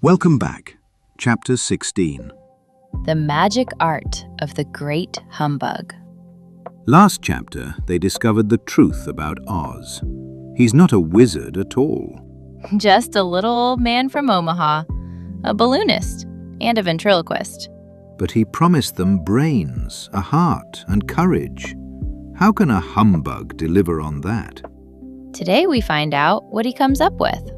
Welcome back. Chapter 16. The magic art of the great humbug. Last chapter, they discovered the truth about Oz. He's not a wizard at all. Just a little old man from Omaha, a balloonist, and a ventriloquist. But he promised them brains, a heart, and courage. How can a humbug deliver on that? Today we find out what he comes up with.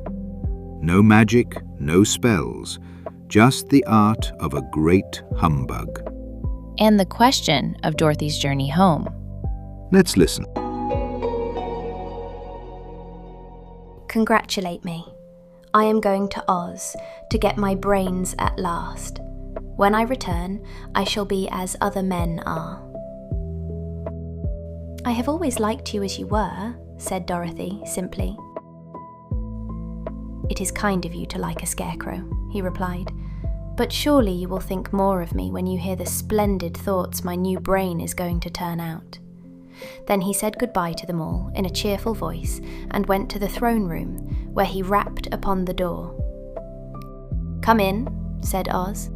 No magic, no spells, just the art of a great humbug. And the question of Dorothy's journey home. Let's listen. Congratulate me. I am going to Oz to get my brains at last. When I return, I shall be as other men are. I have always liked you as you were, said Dorothy simply. It is kind of you to like a scarecrow, he replied, but surely you will think more of me when you hear the splendid thoughts my new brain is going to turn out. Then he said goodbye to them all in a cheerful voice and went to the throne room, where he rapped upon the door. Come in, said Oz.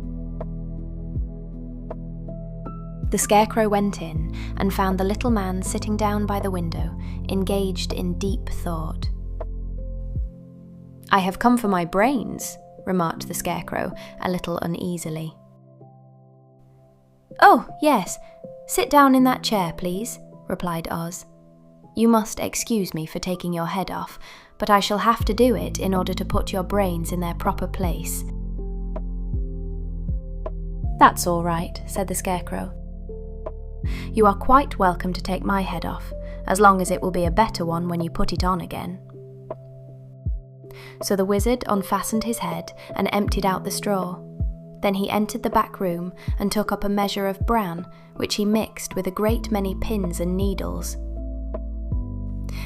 The scarecrow went in and found the little man sitting down by the window, engaged in deep thought. I have come for my brains, remarked the scarecrow a little uneasily. Oh, yes, sit down in that chair, please, replied Oz. You must excuse me for taking your head off, but I shall have to do it in order to put your brains in their proper place. That's all right, said the scarecrow. You are quite welcome to take my head off, as long as it will be a better one when you put it on again. So the wizard unfastened his head and emptied out the straw. Then he entered the back room and took up a measure of bran, which he mixed with a great many pins and needles.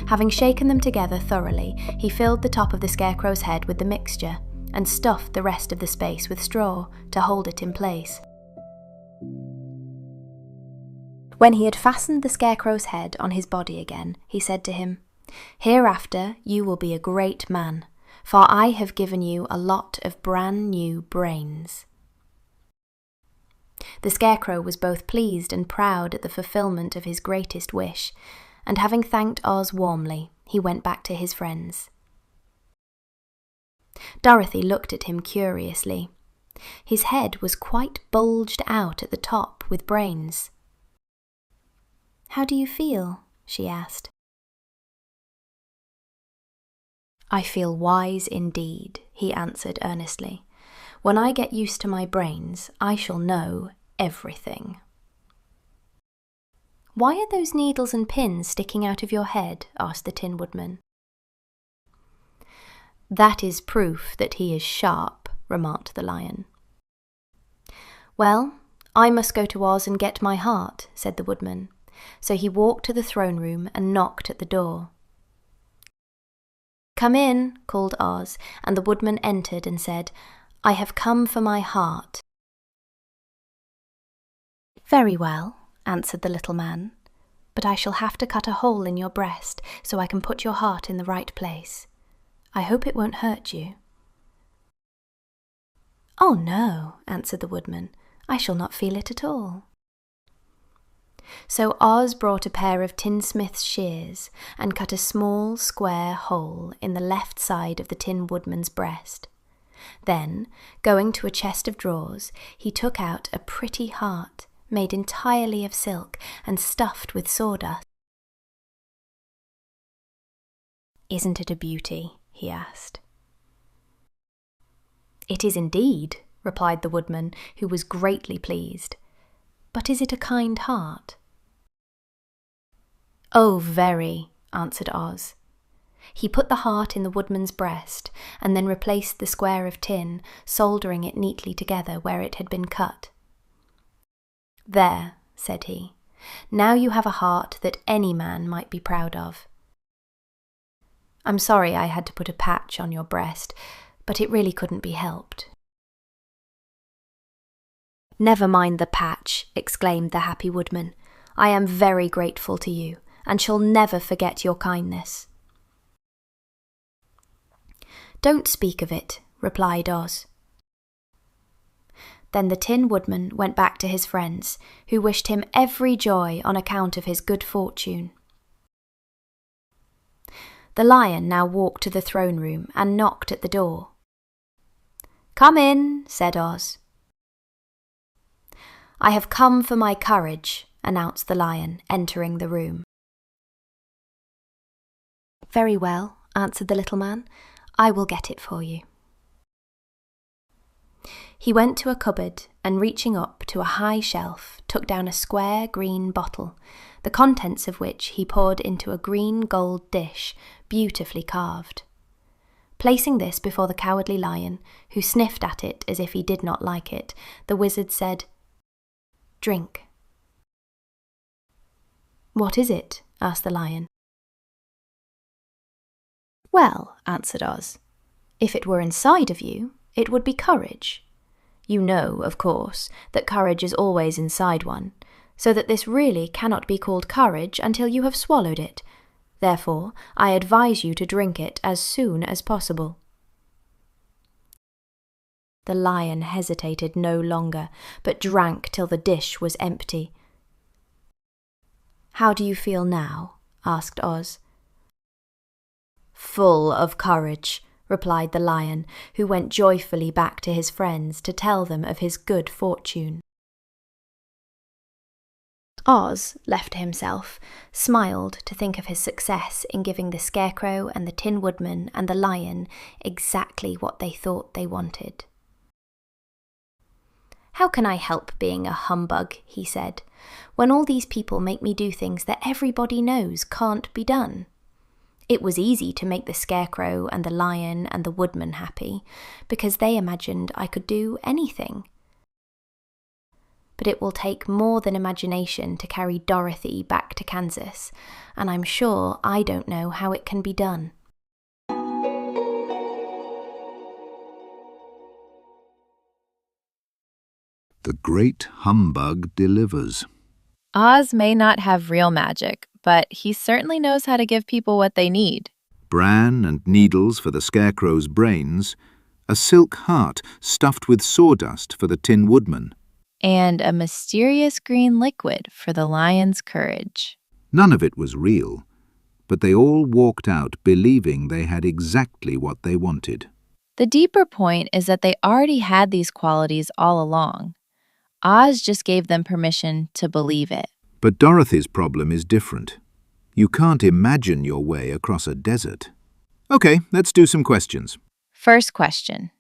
Having shaken them together thoroughly, he filled the top of the scarecrow's head with the mixture and stuffed the rest of the space with straw to hold it in place. When he had fastened the scarecrow's head on his body again, he said to him, Hereafter you will be a great man, for I have given you a lot of brand new brains. The scarecrow was both pleased and proud at the fulfillment of his greatest wish, and having thanked Oz warmly, he went back to his friends. Dorothy looked at him curiously. His head was quite bulged out at the top with brains. How do you feel? She asked. I feel wise indeed, he answered earnestly. When I get used to my brains, I shall know everything. Why are those needles and pins sticking out of your head? Asked the Tin Woodman. That is proof that he is sharp, remarked the Lion. Well, I must go to Oz and get my heart, said the Woodman. So he walked to the throne room and knocked at the door. Come in, called Oz, and the Woodman entered and said, I have come for my heart. Very well, answered the little man, but I shall have to cut a hole in your breast so I can put your heart in the right place. I hope it won't hurt you. Oh no, answered the Woodman, I shall not feel it at all. So Oz brought a pair of tinsmith's shears and cut a small square hole in the left side of the Tin Woodman's breast. Then, going to a chest of drawers, he took out a pretty heart made entirely of silk and stuffed with sawdust. Isn't it a beauty? He asked. It is indeed, replied the Woodman, who was greatly pleased. But is it a kind heart? Oh, very, answered Oz. He put the heart in the Woodman's breast and then replaced the square of tin, soldering it neatly together where it had been cut. There, said he, now you have a heart that any man might be proud of. I'm sorry I had to put a patch on your breast, but it really couldn't be helped. Never mind the patch, exclaimed the happy Woodman. I am very grateful to you, and shall never forget your kindness. Don't speak of it, replied Oz. Then the Tin Woodman went back to his friends, who wished him every joy on account of his good fortune. The Lion now walked to the throne room and knocked at the door. "Come in," said Oz. "I have come for my courage," announced the Lion, entering the room. "Very well," answered the little man. "I will get it for you." He went to a cupboard and, reaching up to a high shelf, took down a square green bottle, the contents of which he poured into a green gold dish, beautifully carved. Placing this before the Cowardly Lion, who sniffed at it as if he did not like it, the wizard said, "Drink." "What is it?" asked the Lion. "Well," answered Oz, "if it were inside of you, it would be courage. You know, of course, that courage is always inside one, so that this really cannot be called courage until you have swallowed it. Therefore, I advise you to drink it as soon as possible." The Lion hesitated no longer, but drank till the dish was empty. "How do you feel now?" asked Oz. "Full of courage," replied the Lion, who went joyfully back to his friends to tell them of his good fortune. Oz, left to himself, smiled to think of his success in giving the Scarecrow and the Tin Woodman and the Lion exactly what they thought they wanted. "How can I help being a humbug," he said, "when all these people make me do things that everybody knows can't be done? It was easy to make the Scarecrow and the Lion and the Woodman happy, because they imagined I could do anything. But it will take more than imagination to carry Dorothy back to Kansas, and I'm sure I don't know how it can be done." The Great Humbug Delivers. Oz may not have real magic, but he certainly knows how to give people what they need. Bran and needles for the Scarecrow's brains, a silk heart stuffed with sawdust for the Tin Woodman. And a mysterious green liquid for the Lion's courage. None of it was real, but they all walked out believing they had exactly what they wanted. The deeper point is that they already had these qualities all along. Oz just gave them permission to believe it. But Dorothy's problem is different. You can't imagine your way across a desert. Okay, let's do some questions. First question.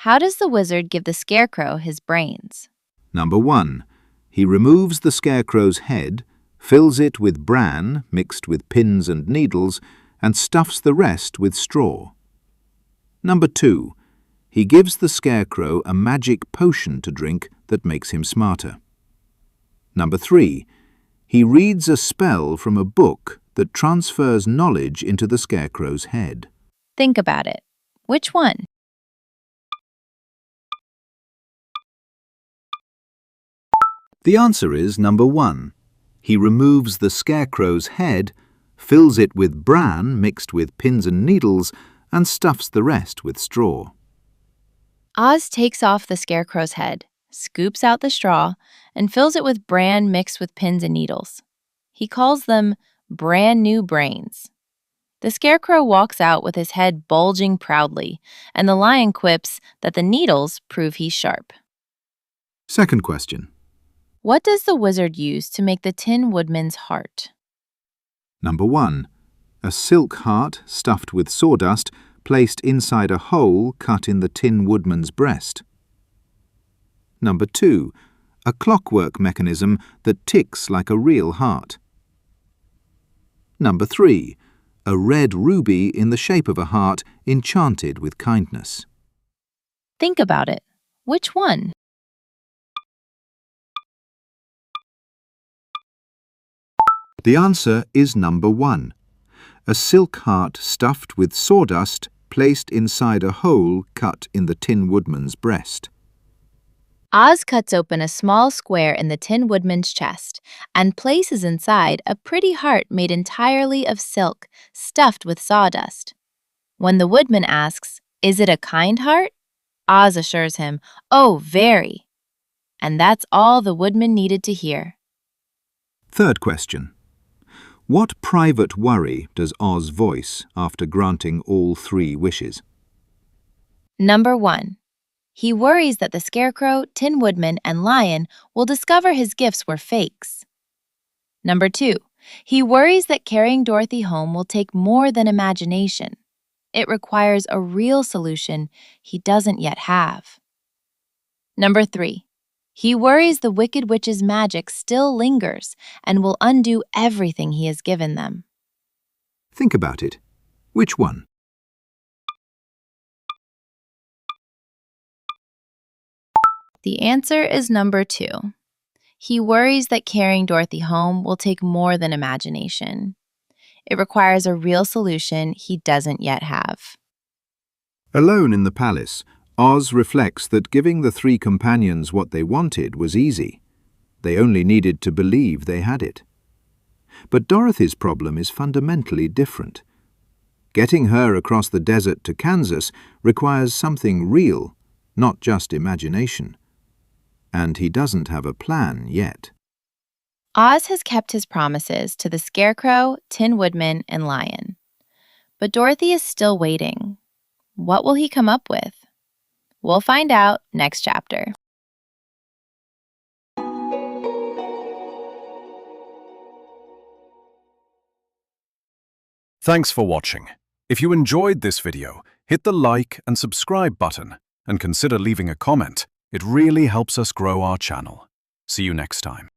How does the wizard give the Scarecrow his brains? Number 1. He removes the Scarecrow's head, fills it with bran mixed with pins and needles, and stuffs the rest with straw. Number 2. He gives the Scarecrow a magic potion to drink that makes him smarter. Number 3. He reads a spell from a book that transfers knowledge into the Scarecrow's head. Think about it. Which one? The answer is number 1. He removes the Scarecrow's head, fills it with bran mixed with pins and needles, and stuffs the rest with straw. Oz takes off the Scarecrow's head, scoops out the straw, and fills it with bran mixed with pins and needles. He calls them brand new brains. The Scarecrow walks out with his head bulging proudly, and the Lion quips that the needles prove he's sharp. Second question. What does the wizard use to make the Tin Woodman's heart? Number 1. A silk heart stuffed with sawdust placed inside a hole cut in the Tin Woodman's breast. Number 2. A clockwork mechanism that ticks like a real heart. Number 3. A red ruby in the shape of a heart enchanted with kindness. Think about it. Which one? The answer is number 1. A silk heart stuffed with sawdust placed inside a hole cut in the Tin Woodman's breast. Oz cuts open a small square in the Tin Woodman's chest and places inside a pretty heart made entirely of silk stuffed with sawdust. When the Woodman asks, "Is it a kind heart?" Oz assures him, "Oh, very." And that's all the woodman needed to hear. Third question. What private worry does Oz voice after granting all 3 wishes? Number 1. He worries that the Scarecrow, Tin Woodman, and Lion will discover his gifts were fakes. Number 2. He worries that carrying Dorothy home will take more than imagination. It requires a real solution he doesn't yet have. Number 3. He worries the Wicked Witch's magic still lingers and will undo everything he has given them. Think about it. Which one? The answer is number 2. He worries that carrying Dorothy home will take more than imagination. It requires a real solution he doesn't yet have. Alone in the palace, Oz reflects that giving the 3 companions what they wanted was easy. They only needed to believe they had it. But Dorothy's problem is fundamentally different. Getting her across the desert to Kansas requires something real, not just imagination. And he doesn't have a plan yet. Oz has kept his promises to the Scarecrow, Tin Woodman, and Lion. But Dorothy is still waiting. What will he come up with? We'll find out next chapter. Thanks for watching. If you enjoyed this video, hit the like and subscribe button and consider leaving a comment. It really helps us grow our channel. See you next time.